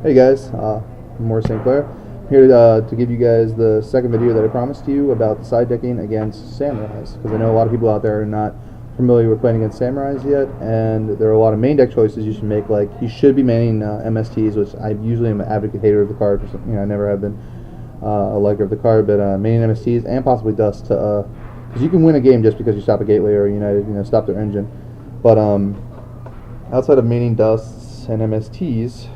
Hey guys, I'm St. Clair. I'm here to give you guys the second video that I promised you about the side decking against samurais, because I know a lot of people out there are not familiar with playing against samurais yet, and there are a lot of main deck choices you should make. Like, you should be maining MSTs, which I usually am an advocate hater of the card. I never have been a liker of the card, but maining MSTs and possibly Dust, because you can win a game just because you stop a Gateway or a United, stop their engine. But outside of maining Dusts and MSTs,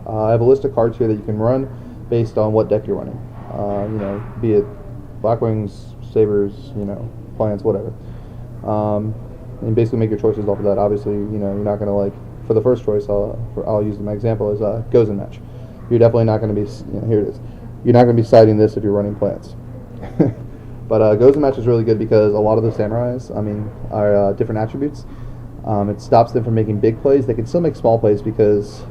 I have a list of cards here that you can run based on what deck you're running. Be it Blackwings, Sabers, Plants, whatever. And basically make your choices off of that. Obviously, you're not going to for the first choice, I'll use my example as Goes and Match. You're definitely not going to be, here it is. You're not going to be siding this if you're running Plants. But Goes and Match is really good because a lot of the samurais, are different attributes. It stops them from making big plays. They can still make small plays because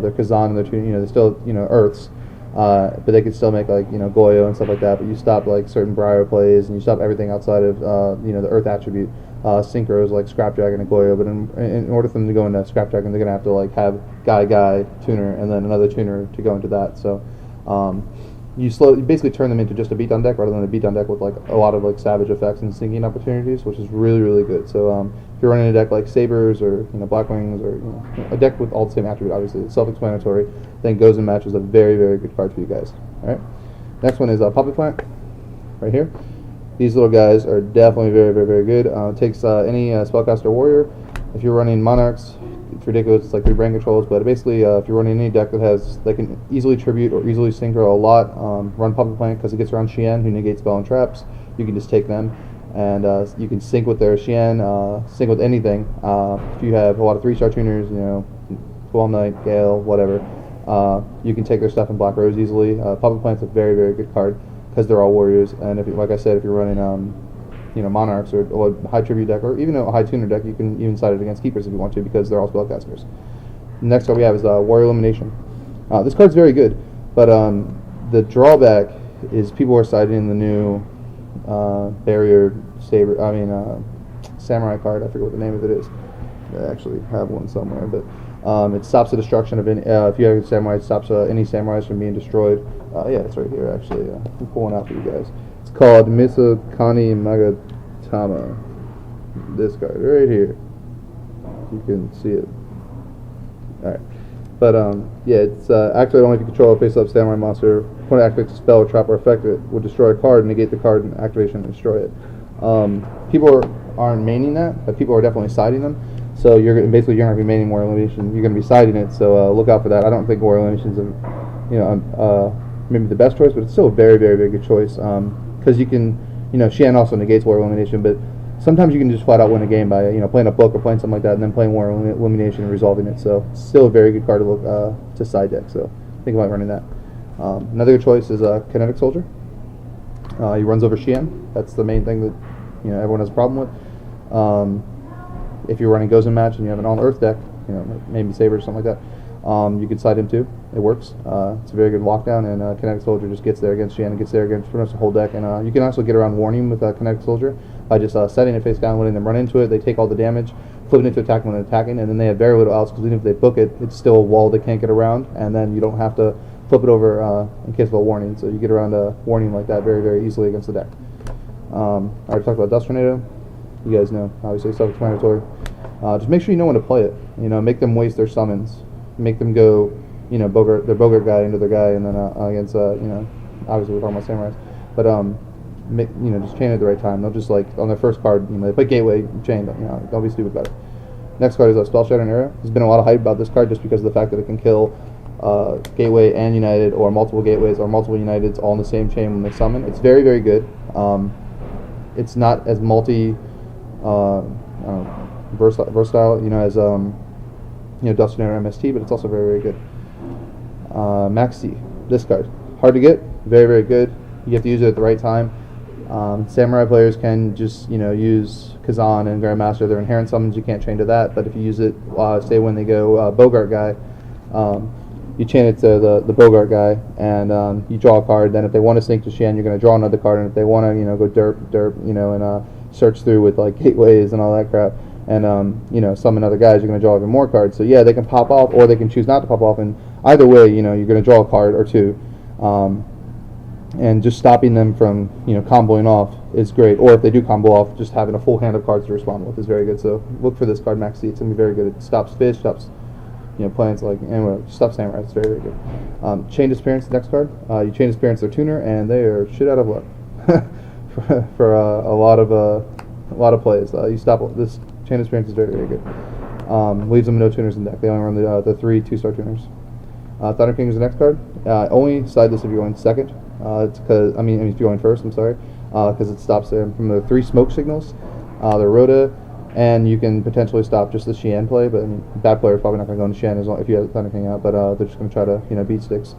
they're Kazan and they're still Earths, but they can still make Goyo and stuff like that. But you stop certain Briar plays and you stop everything outside of the Earth attribute. Synchros like Scrapdragon and Goyo. But in order for them to go into Scrapdragon, they're gonna have to have Guy tuner and then another tuner to go into that. So you basically turn them into just a beatdown deck rather than a beatdown deck with a lot of savage effects and sinking opportunities, which is really good. So if you're running a deck like Sabers or Blackwings or a deck with all the same attribute, obviously it's self-explanatory, then Goes and Match is a very good card for you guys. All right. Next one is Puppet Plant, right here. These little guys are definitely very good. It takes any spellcaster warrior. If you're running Monarchs, it's ridiculous. It's like 3 brain controls, but basically, if you're running any deck that can easily tribute or easily synchro a lot, run Puppet Plant because it gets around Xian, who negates spell and traps. You can just take them, and you can sync with their Xian, sync with anything. If you have a lot of 3-star tuners, Twelve Knight, Gale, whatever, you can take their stuff in Black Rose easily. Puppet Plant's a very good card because they're all warriors, and like I said, if you're running Monarchs or a high tribute deck or even a high tuner deck, you can even side it against Keepers if you want to because they're all spellcasters. Next card we have is Warrior Elimination. This card's very good, but the drawback is people are siding the new Barrier Samurai card. I forget what the name of it is. I actually have one somewhere, but it stops the destruction of any. If you have a Samurai, it stops any Samurais from being destroyed. Yeah, it's right here actually. I'm pulling out for you guys. It's called Misakani Magatama. This card right here. You can see it. Alright. But yeah, it's activate only if you control a face-up samurai monster. When it activates a spell or trap or effect, it will destroy a card, negate the card in activation, and destroy it. People aren't maining that, but people are definitely siding them. So you're not going to be maining Warrior Elimination. You're going to be siding it. So look out for that. I don't think Warrior Elimination is maybe the best choice, but it's still a very good choice. Because you can, Xian also negates Warrior Elimination, but sometimes you can just flat out win a game by, playing a book or playing something like that, and then playing Warrior Elimination and resolving it. So it's still a very good card to look to side deck. So think about running that. Another good choice is Kinetic Soldier. He runs over Xian. That's the main thing that everyone has a problem with. If you're running Goes and Match and you have an all-Earth deck, maybe Saber or something like that, you can side him too. It works. It's a very good lockdown, and Kinetic Soldier just gets there against Xian and gets there against pretty much the whole deck. And you can also get around Warning with Kinetic Soldier by just setting it face down, letting them run into it. They take all the damage, flipping it to attack when they're attacking, and then they have very little else because even if they book it, it's still a wall they can't get around, and then you don't have to flip it over in case of a Warning. So you get around a Warning like that very easily against the deck. I already talked about Dust Tornado. You guys know, obviously, self-explanatory. Just make sure you know when to play it. Make them waste their summons. Make them go, their Bogart guy into their guy, and then against, obviously we're talking about samurais. But, just chain it at the right time. They'll just, on their first card, they play Gateway, chain, don't be stupid about it. Next card is Spell Shattering Arrow. There's been a lot of hype about this card just because of the fact that it can kill Gateway and United, or multiple Gateways or multiple Uniteds all in the same chain when they summon. It's very good. It's not as versatile, as Dust Tornado MST, but it's also very good. Maxi, this card, hard to get, very good. You have to use it at the right time. Samurai players can just use Kazan and Grandmaster. Their inherent summons you can't chain to that, but if you use it, say when they go Bogart guy, you chain it to the Bogart guy, and you draw a card. Then if they want to sync to Xian, you're going to draw another card, and if they want to go derp, and search through with gateways and all that crap, and summon other guys, you're going to draw even more cards. So yeah, they can pop off, or they can choose not to pop off, and either way, you know, you're going to draw a card or two. And just stopping them from, you know, comboing off is great. Or if they do combo off, just having a full hand of cards to respond with is very good. So look for this card, Max C. It's going to be very good. It stops fish, stops, you know, plants like, anyway, stops samurai. It's very, very good. Chain Disappearance, the next card. You Chain Disappearance their tuner, and they are shit out of luck for a lot of plays. You stop this. Chain Disappearance is very, very good. Leaves them no tuners in deck. They only run the 3 2-star tuners. Thunder King is the next card. Only side this if you're going second. It's because if you're going first, I'm sorry, because it stops them from the 3 smoke signals, the Rhoda, and you can potentially stop just the Xian play. But I mean, bad player is probably not going to go into Xian as long if you have Thunder King out. But they're just going to try to, you know, beat sticks.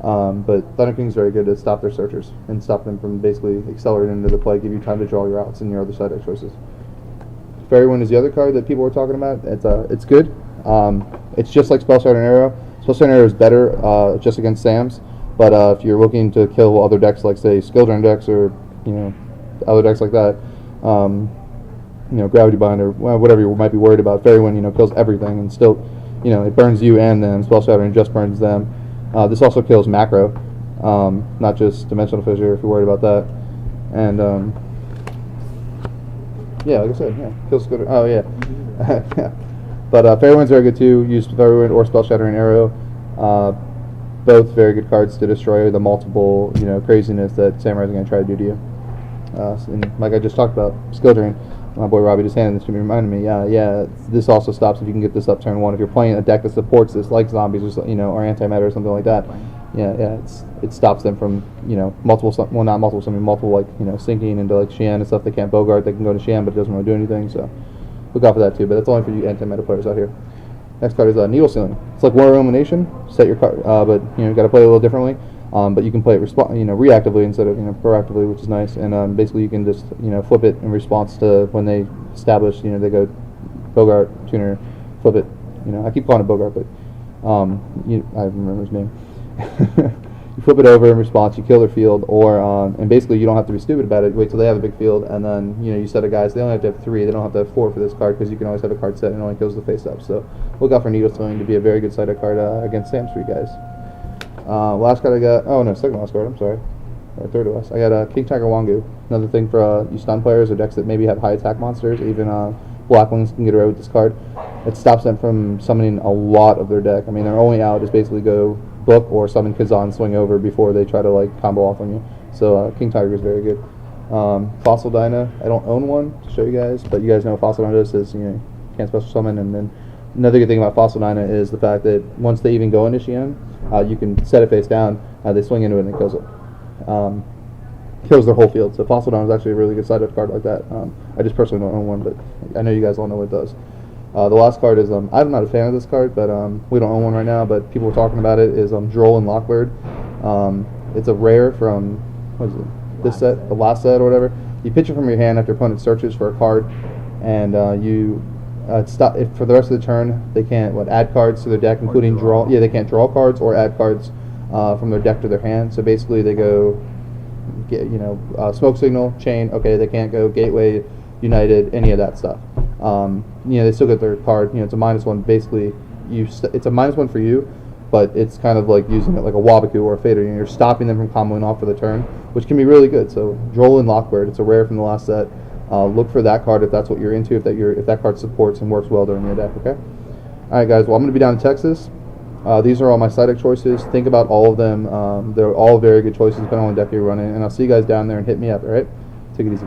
But Thunder King is very good to stop their searchers and stop them from basically accelerating into the play, give you time to draw your outs and your other side deck choices. Fairy Wind is the other card that people were talking about. It's good. It's just like Spellstarter and Arrow. Spellstarter and Arrow is better just against Sams. But if you're looking to kill other decks like, say, Skilldrone decks or, you know, other decks like that, you know, Gravity Bind or whatever you might be worried about, Fairy Wind, you know, kills everything and still, you know, it burns you and them. Spell Shattering just burns them. This also kills macro, not just Dimensional Fissure if you're worried about that. And, yeah, like I said, yeah, kills good. Oh, yeah. Yeah. But Fairy Wind's very good too. Use Fairy Wind or Spell Shattering Arrow. Both very good cards to destroy the multiple, you know, craziness that Samurai's going to try to do to you. And like I just talked about, Skill Drain, my boy Robbie just handed this to me, reminded me. Yeah, this also stops if you can get this up turn 1. If you're playing a deck that supports this, like zombies or, you know, or anti-meta or something like that. Yeah, it stops them from, you know, multiple, like, you know, sinking into like Xian and stuff. They can't Bogart. They can go to Xian, but it doesn't really do anything. So look out for that too. But that's only for you anti-meta players out here. Next card is Needle Sealing. It's like War Illumination. Set your card, but you know, you got to play it a little differently. But you can play it reactively instead of, you know, proactively, which is nice. And basically, you can just, you know, flip it in response to when they establish. You know, they go Bogart, tuner, flip it. You know, I keep calling it Bogart, but I remember his name. You flip it over in response. You kill their field, or and basically you don't have to be stupid about it. Wait till they have a big field, and then, you know, you set a guys. They only have to have 3. They don't have to have 4 for this card because you can always have a card set and it only kills the face up. So look out for Needle Sealing to be a very good side card against Sam's for you guys. Last card I got. Oh no, second last card. I'm sorry. Or third to last. I got King Tiger Wangu. Another thing for you stun players or decks that maybe have high attack monsters. Even Black Wings can get away with this card. It stops them from summoning a lot of their deck. I mean, their only out is basically go book or summon Kazan, swing over before they try to like combo off on you. So King Tiger is very good. Fossil Dyna, I don't own one to show you guys, but you guys know what Fossil Dyna does is, you know, you can't special summon. And then another good thing about Fossil Dyna is the fact that once they even go into Xian, you can set it face down, they swing into it and it kills it. Kills their whole field. So Fossil Dyna is actually a really good side-up card like that. I just personally don't own one, but I know you guys all know what it does. The last card is, I'm not a fan of this card, but we don't own one right now, but people were talking about it, is Droll and Lockbird. It's a rare from, what is it, this set, the last set or whatever. You pitch it from your hand after your opponent searches for a card, and for the rest of the turn, they can't add cards to their deck, including draw. Yeah, they can't draw cards or add cards from their deck to their hand. So basically, they go, Smoke Signal, Chain. Okay, they can't go Gateway, United, any of that stuff. They still get their card. It's a -1. Basically, it's a -1 for you, but it's kind of like using it like a Wabaku or a Fader. You're stopping them from comboing off for the turn, which can be really good. So Droll and Lockbird, it's a rare from the last set. Look for that card if that's what you're into. If that card supports and works well during your deck. Okay. All right, guys. Well, I'm going to be down in Texas. These are all my side deck choices. Think about all of them. They're all very good choices depending on what deck you're running. And I'll see you guys down there, and hit me up. All right. Take it easy.